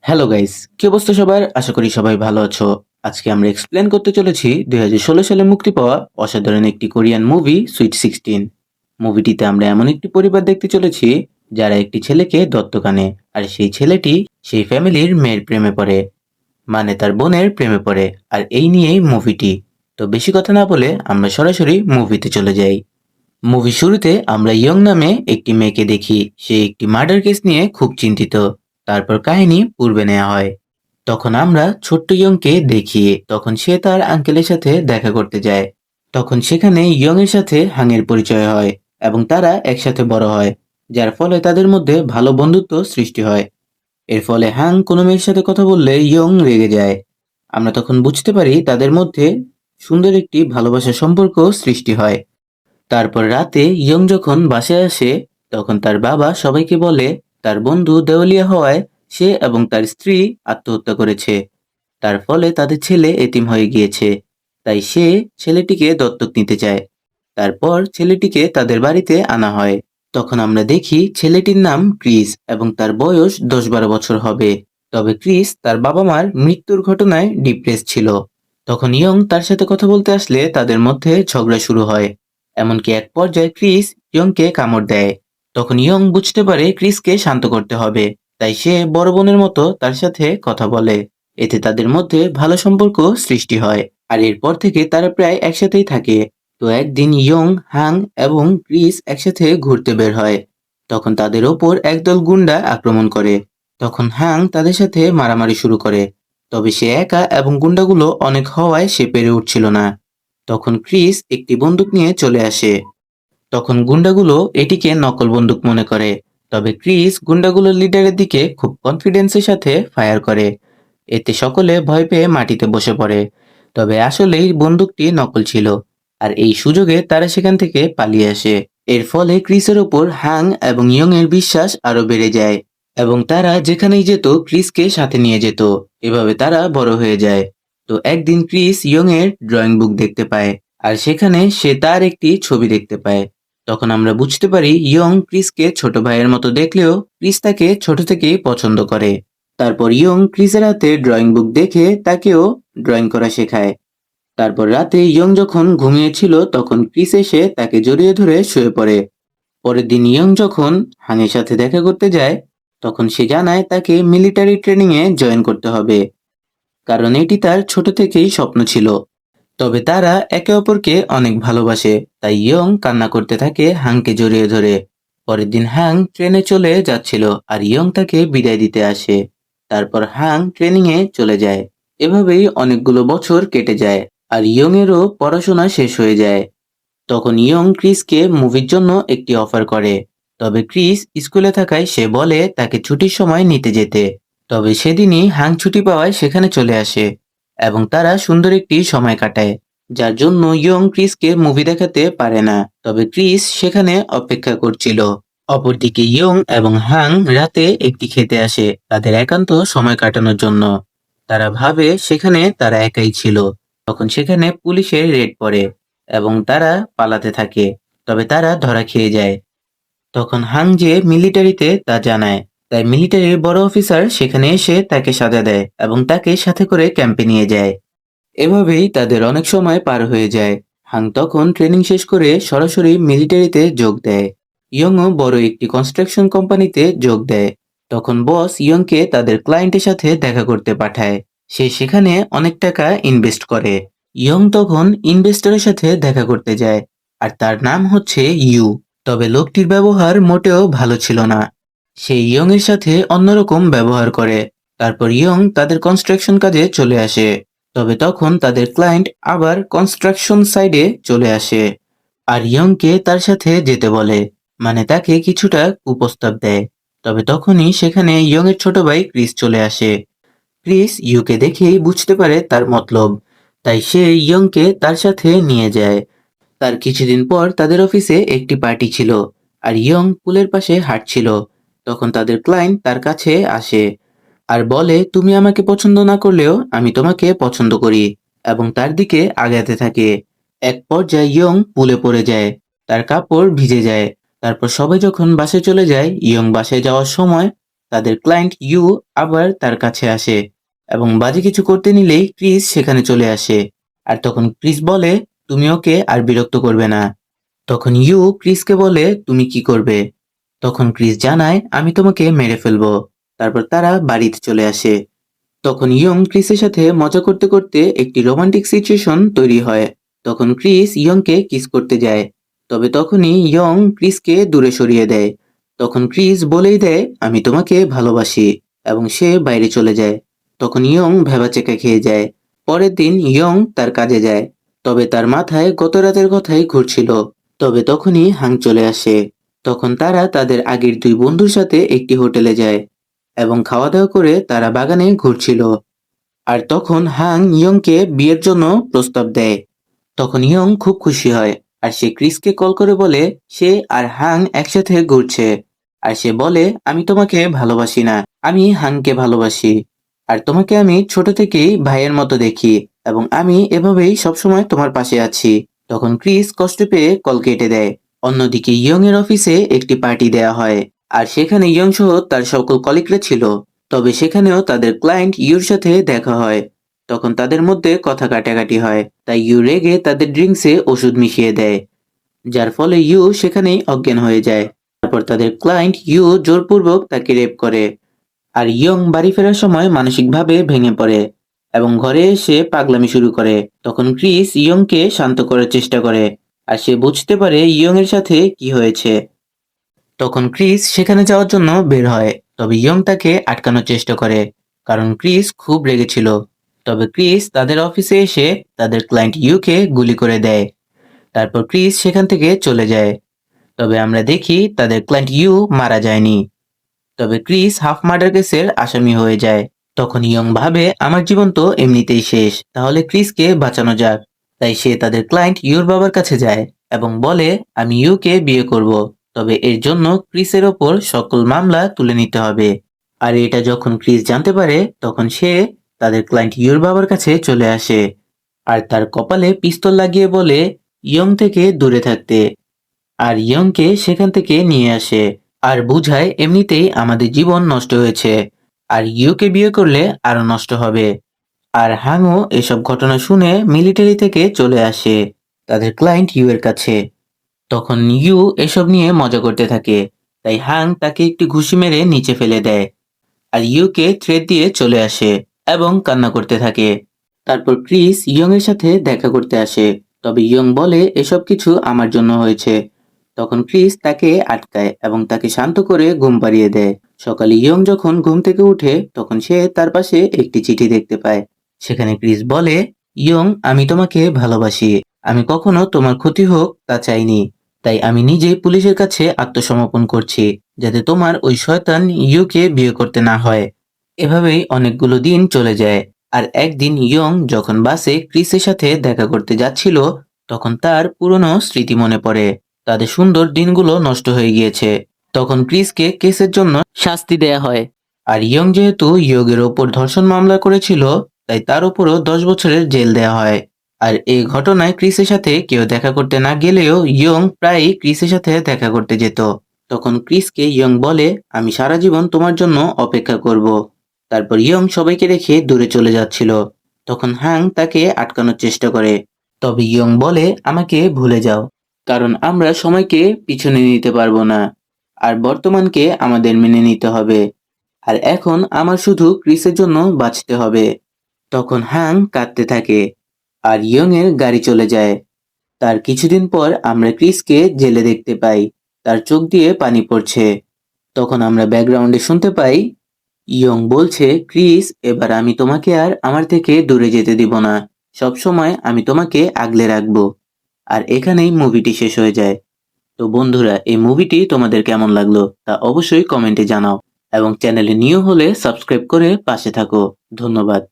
Hello guys, কি অবস্থা সবার? আশা করি সবাই ভালো আছো। আজকে আমরা এক্সপ্লেন করতে চলেছি 2016 সালে মুক্তি পাওয়া অসাধারণ একটি কোরিয়ান মুভি সুইট 16। মুভিটিতে আমরা এমন একটি পরিবার দেখতে চলেছি যারা একটি ছেলেকে দত্তক আনে, আর সেই ছেলেটি সেই ফ্যামিলির মেয়ের প্রেমে পড়ে, মানে তার বোনের প্রেমে পড়ে। আর এই নিয়েই মুভিটি। তো বেশি কথা না বলে আমরা সরাসরি মুভিতে চলে যাই। মুভি শুরুতে আমরা ইয়ং নামে একটি মেয়েকে দেখি। সে একটি মার্ডার কেস নিয়ে খুব চিন্তিত। তারপর কাহিনী পূর্বে নেওয়া হয়। তখন আমরা ছোট্ট ইয়ংকে দেখি। তখন সে তার আঙ্কেলের সাথে দেখা করতে যায়। তখন সেখানে ইয়ং এর সাথে হাঙের পরিচয় হয় এবং তারা একসাথে বড় হয়, যার ফলে তাদের মধ্যে ভালো বন্ধুত্ব সৃষ্টি হয়। এর ফলে হাং কোনো মেয়ের সাথে কথা বললে ইয়ং রেগে যায়। আমরা তখন বুঝতে পারি তাদের মধ্যে সুন্দর একটি ভালোবাসার সম্পর্ক সৃষ্টি হয়। তারপর রাতে ইয়ং যখন বাসায় আসে, তখন তার বাবা সবাইকে বলে তার বন্ধু দেওয়ালিয়া হওয়ায় সে এবং তার স্ত্রী আত্মহত্যা করেছে। তার ফলে তাদের ছেলে এতিম হয়ে গিয়েছে। তাই সে ছেলেটিকে দত্তক নিতে চায়। তারপর ছেলেটিকে তাদের বাড়িতে আনা হয়। তখন আমরা দেখি ছেলেটির নাম ক্রিস এবং তার বয়স 10-12 বছর হবে। তবে ক্রিস তার বাবা মার মৃত্যুর ঘটনায় ডিপ্রেস ছিল। তখন ইয়ং তার সাথে কথা বলতে আসলে তাদের মধ্যে ঝগড়া শুরু হয়। এমনকি এক পর্যায়ে ক্রিস ইয়ংকে কামড় দেয়। তখন ইয়ং বুঝতে পারে ক্রিসকে শান্ত করতে হবে। তাই সে বড় বোনের মতো তার সাথে কথা বলে। এতে তাদের মধ্যে ভালো সম্পর্ক সৃষ্টি হয়। আর এরপর থেকে তারা প্রায় একসাথেই থাকে। তো একদিন ইয়ং, হাং এবং ক্রিস একসাথে ঘুরতে বের হয়। তখন তাদের ওপর একদল গুন্ডা আক্রমণ করে। তখন হাং তাদের সাথে মারামারি শুরু করে। তবে সে একা এবং গুন্ডাগুলো অনেক হওয়ায় সে পেরে উঠছিল না। তখন ক্রিস একটি বন্দুক নিয়ে চলে আসে। তখন গুন্ডাগুলো এটিকে নকল বন্দুক মনে করে। তবে ক্রিস গুন্ডাগুলোর লিডারের দিকে খুব কনফিডেন্সের সাথে ফায়ার করে। এতে সকলে ভয় পেয়ে মাটিতে বসে পড়ে। তবে আসলেই বন্দুকটি নকল ছিল। আর এই সুযোগে তারা সেখান থেকে পালিয়ে আসে। এর ফলে ক্রিসের ওপর হাং এবং ইয়ং এর বিশ্বাস আরো বেড়ে যায় এবং তারা যেখানেই যেত ক্রিসকে সাথে নিয়ে যেত। এভাবে তারা বড় হয়ে যায়। তো একদিন ক্রিস ইয়ং এর ড্রয়িং বুক দেখতে পায়, আর সেখানে সে তার একটি ছবি দেখতে পায়। তখন আমরা বুঝতে পারি ইয়ং ক্রিসকে ছোট ভাইয়ের মতো দেখলেও ক্রিস তাকে ছোট থেকেই পছন্দ করে। তারপর ইয়ং ক্রিসের হাতে ড্রয়িং বুক দেখে তাকেও ড্রয়িং করা শেখায়। তারপর রাতে ইয়ং যখন ঘুমিয়েছিল তখন ক্রিস এসে তাকে জড়িয়ে ধরে শুয়ে পড়ে। পরের দিন ইয়ং যখন হাঙের সাথে দেখা করতে যায়, তখন সে জানায় তাকে মিলিটারি ট্রেনিং এ জয়েন করতে হবে, কারণ এটি তার ছোট থেকেই স্বপ্ন ছিল। তবে তারা একে অপরকে অনেক ভালোবাসে। তাই ইয়ং কান্না করতে থাকে হাংকে জড়িয়ে ধরে। পরের দিন হাং ট্রেনে চলে যাচ্ছিল আর ইয়ং তাকে বিদায় দিতে আসে। তারপর হাং ট্রেনিং এ চলে যায়। এভাবেই অনেকগুলো বছর কেটে যায় আর ইয়ং এরও পড়াশোনা শেষ হয়ে যায়। তখন ইয়ং ক্রিসকে মুভির জন্য একটি অফার করে। তবে ক্রিস স্কুলে থাকায় সে বলে তাকে ছুটির সময় নিতে যেতে। তবে সেদিনই হাং ছুটি পাওয়ায় সেখানে চলে আসে এবং তারা সুন্দর একটি সময় কাটায়, যার জন্য ইয়ং ক্রিসকে মুভি দেখাতে পারে না। তবে ক্রিস সেখানে অপেক্ষা করছিল। অপরদিকে ইয়ং এবং হাং রাতে একটি খেতে আসে তাদের একান্ত সময় কাটানোর জন্য। তারা ভাবে সেখানে তারা একাই ছিল। তখন সেখানে পুলিশের রেড পড়ে এবং তারা পালাতে থাকে। তবে তারা ধরা খেয়ে যায়। তখন হাং যে মিলিটারিতে তা জানায়। তাই মিলিটারির বড় অফিসার সেখানে এসে তাকে সাজা দেয় এবং তাকে সাথে করে ক্যাম্পে নিয়ে যায়। এভাবেই তাদের অনেক সময় পার হয়ে যায়। হাং তখন ট্রেনিং শেষ করে সরাসরি মিলিটারিতে যোগ দেয়। ইয়ংও বড় একটি কনস্ট্রাকশন কোম্পানিতে যোগ দেয়। তখন বস ইয়ংকে তাদের ক্লায়েন্টের সাথে দেখা করতে পাঠায়। সে সেখানে অনেক টাকা ইনভেস্ট করে। ইয়ং তখন ইনভেস্টরের সাথে দেখা করতে যায়, আর তার নাম হচ্ছে ইউ। তবে লোকটির ব্যবহার মোটেও ভালো ছিল না। সে ইয়ং এর সাথে অন্যরকম ব্যবহার করে। তারপর ইয়ং তাদের কনস্ট্রাকশন কাজে চলে আসে। তবে তখন তাদের ক্লায়েন্ট আবার কনস্ট্রাকশন সাইডে চলে আসে আর ইয়ংকে তার সাথে যেতে বলে, মানে তাকে কিছুটা কুপ্রস্তাব দেয়। তবে তখনই সেখানে ইয়ং এর ছোট ভাই ক্রিস চলে আসে। ক্রিস ইউকে দেখেই বুঝতে পারে তার মতলব। তাই সে ইয়ংকে তার সাথে নিয়ে যায়। তার কিছুদিন পর তাদের অফিসে একটি পার্টি ছিল আর ইয়ং পুলের পাশে হাঁটছিল। তখন তাদের ক্লায়েন্ট তার কাছে আসে আর বলে, তুমি আমাকে পছন্দ না করলেও আমি তোমাকে পছন্দ করি, এবং তার দিকে আগাতে থাকে। এক পর্যায়ে ইয়ং পুলে পড়ে যায়। তার কাপড় ভিজে যায়। তারপর সবাই যখন বাসে চলে যায়, ইয়ং বাসায় যাওয়ার সময় তাদের ক্লায়েন্ট ইউ আবার তার কাছে আসে এবং বাজে কিছু করতে নিলেই ক্রিস সেখানে চলে আসে। আর তখন ক্রিস বলে, তুমি ওকে আর বিরক্ত করবে না। তখন ইউ ক্রিসকে বলে, তুমি কি করবে? তখন ক্রিস জানায়, আমি তোমাকে মেরে ফেলবো। তারপর তারা বাড়িতে চলে আসে। তখন ইয়ং ক্রিসের সাথে মজা করতে করতে একটি রোমান্টিক সিচুয়েশন তৈরি হয়। তখন ক্রিস ইয়ংকে কিস করতে যায়, তবে তখনই ইয়ং ক্রিসকে দূরে সরিয়ে দেয়। তখন ক্রিস বলেই দেয়, আমি তোমাকে ভালোবাসি, এবং সে বাইরে চলে যায়। তখন ইয়ং ভেবাচেকা খেয়ে যায়। পরের দিন ইয়ং তার কাজে যায়, তবে তার মাথায় গত রাতের কথাই ঘুরছিল। তবে তখনই হাং চলে আসে। তখন তারা তাদের আগের দুই বন্ধুর সাথে একটি হোটেলে যায় এবং খাওয়া দাওয়া করে তারা বাগানে ঘুরছিল। আর তখন হাং ইয়ংকে বিয়ের জন্য প্রস্তাব দেয়। তখন ইয়ং খুব খুশি হয়, আর সে ক্রিসকে কল করে বলে সে আর হাং একসাথে ঘুরছে। আর সে বলে, আমি তোমাকে ভালোবাসি না, আমি হাংকে ভালোবাসি। আর তোমাকে আমি ছোট থেকেই ভাইয়ের মতো দেখি, এবং আমি এভাবেই সবসময় তোমার পাশে আছি। তখন ক্রিস কষ্ট পেয়ে কল কেটে দেয়। অন্যদিকে ইয়ং এর অফিসে একটি পার্টি দেয়া হয়, আর সেখানে ইয়ং সহ তার সকল কলিগরা ছিল। তবে সেখানেও তাদের ক্লায়েন্ট ইউর সাথে দেখা হয়। তখন তাদের মধ্যে কথা কাটাকাটি হয়, তাই ইউ রেগে তাদের ড্রিঙ্কসে ওষুধ মিশিয়ে দেয়, যার ফলে ইউ সেখানেই অজ্ঞান হয়ে যায়। তারপর তাদের ক্লায়েন্ট ইউ জোরপূর্বক তাকে রেপ করে। আর ইয়ং বাড়ি ফেরার সময় মানসিকভাবে ভেঙে পড়ে এবং ঘরে এসে পাগলামি শুরু করে। তখন ক্রিস ইয়ংকে শান্ত করার চেষ্টা করে, আর সে বুঝতে পারে ইয়ং এর সাথে কি হয়েছে। তখন ক্রিস সেখানে যাওয়ার জন্য বের হয়, তবে ইয়ং তাকে আটকানোর চেষ্টা করে, কারণ ক্রিস খুব রেগেছিল। তবে ক্রিস তাদের অফিসে এসে তাদের ক্লায়েন্ট ইউকে গুলি করে দেয়। তারপর ক্রিস সেখান থেকে চলে যায়। তবে আমরা দেখি তাদের ক্লায়েন্ট ইউ মারা যায়নি, তবে ক্রিস হাফ মার্ডার কেসের আসামি হয়ে যায়। তখন ইয়ং ভাবে, আমার জীবন তো এমনিতেই শেষ, তাহলে ক্রিসকে বাঁচানো যাক। তাই সে তাদের ক্লায়েন্ট ইউর বাবার কাছে যায় এবং বলে, আমি ইউকে বিয়ে করব, তবে এর জন্য ক্রিসের ওপর সকল মামলা তুলে নিতে হবে। আর এটা যখন ক্রিস জানতে পারে, তখন সে তাদের ক্লায়েন্ট ইউর বাবার কাছে চলে আসে আর তার কপালে পিস্তল লাগিয়ে বলে ইয়ং থেকে দূরে থাকতে, আর ইয়ংকে সেখান থেকে নিয়ে আসে আর বুঝায় এমনিতেই আমাদের জীবন নষ্ট হয়েছে, আর ইউকে বিয়ে করলে আরো নষ্ট হবে। আর হাংও এসব ঘটনা শুনে মিলিটারি থেকে চলে আসে তাদের ক্লায়েন্ট ইউ এর কাছে। তখন ইউ এসব নিয়ে মজা করতে থাকে, তাই হাং তাকে একটি ঘুষি মেরে নিচে ফেলে দেয়। আর ইউকে থ্রেড দিয়ে চলে আসে এবং কান্না করতে থাকে। তারপর ক্রিস ইয়ং এর সাথে দেখা করতে আসে, তবে ইয়ং বলে এসব কিছু আমার জন্য হয়েছে। তখন ক্রিস তাকে আটকায় এবং তাকে শান্ত করে ঘুম পাড়িয়ে দেয়। সকালে ইয়ং যখন ঘুম থেকে উঠে, তখন সে তার পাশে একটি চিঠি দেখতে পায়। সেখানে ক্রিস বলে, ইয়ং, আমি তোমাকে ভালোবাসি, আমি কখনো তোমার ক্ষতি হোক তা চাইনি, তাই আমি নিজে পুলিশের কাছে আত্মসমর্পণ করছি, যাতে তোমার ওই শয়তান ইউকে বিয়ে করতে না হয়। এভাবেই অনেকগুলো দিন চলে যায়। আর একদিন ইয়ং যখন বাসে ক্রিসের সাথে দেখা করতে যাচ্ছিল, তখন তার পুরনো স্মৃতি মনে পড়ে। তাদের সুন্দর দিনগুলো নষ্ট হয়ে গিয়েছে। তখন ক্রিসকে কেসের জন্য শাস্তি দেয়া হয়। আর ইয়ং যেহেতু ইয়গের ওপর ধর্ষণ মামলা করেছিল, তাই তার উপরও 10 বছরের জেল দেয়া হয়। আর এই ঘটনায় ক্রিসের সাথে কেউ দেখা করতে না গেলেও ইয়ং প্রায়ই ক্রিসের সাথে দেখা করতে যেত। তখন ক্রিসকে ইয়ং বলে, আমি সারা জীবন তোমার জন্য অপেক্ষা করব। তারপর ইয়ং সবাইকে রেখে দূরে চলে যাচ্ছিল। তখন হাং তাকে আটকানোর চেষ্টা করে, তবে ইয়ং বলে, আমাকে ভুলে যাও, কারণ আমরা সময়কে পিছনে নিতে পারবো না, আর বর্তমানকে আমাদের মেনে নিতে হবে। আর এখন আমার শুধু ক্রিসের জন্য বাঁচতে হবে। তখন হাং কাঁদতে থাকে, আর ইয়ং এর গাড়ি চলে যায়। তার কিছুদিন পর আমরা ক্রিসকে জেলে দেখতে পাই, তার চোখ দিয়ে পানি পড়ছে। তখন আমরা ব্যাকগ্রাউন্ডে শুনতে পাই ইয়ং বলছে, ক্রিস, এবার আমি তোমাকে আর আমার থেকে দূরে যেতে দিব না, সব সময় আমি তোমাকে আগলে রাখবো। আর এখানেই মুভিটি শেষ হয়ে যায়। তো বন্ধুরা, এই মুভিটি তোমাদের কেমন লাগলো তা অবশ্যই কমেন্টে জানাও, এবং চ্যানেলে নিউ হলে সাবস্ক্রাইব করে পাশে থাকো। ধন্যবাদ।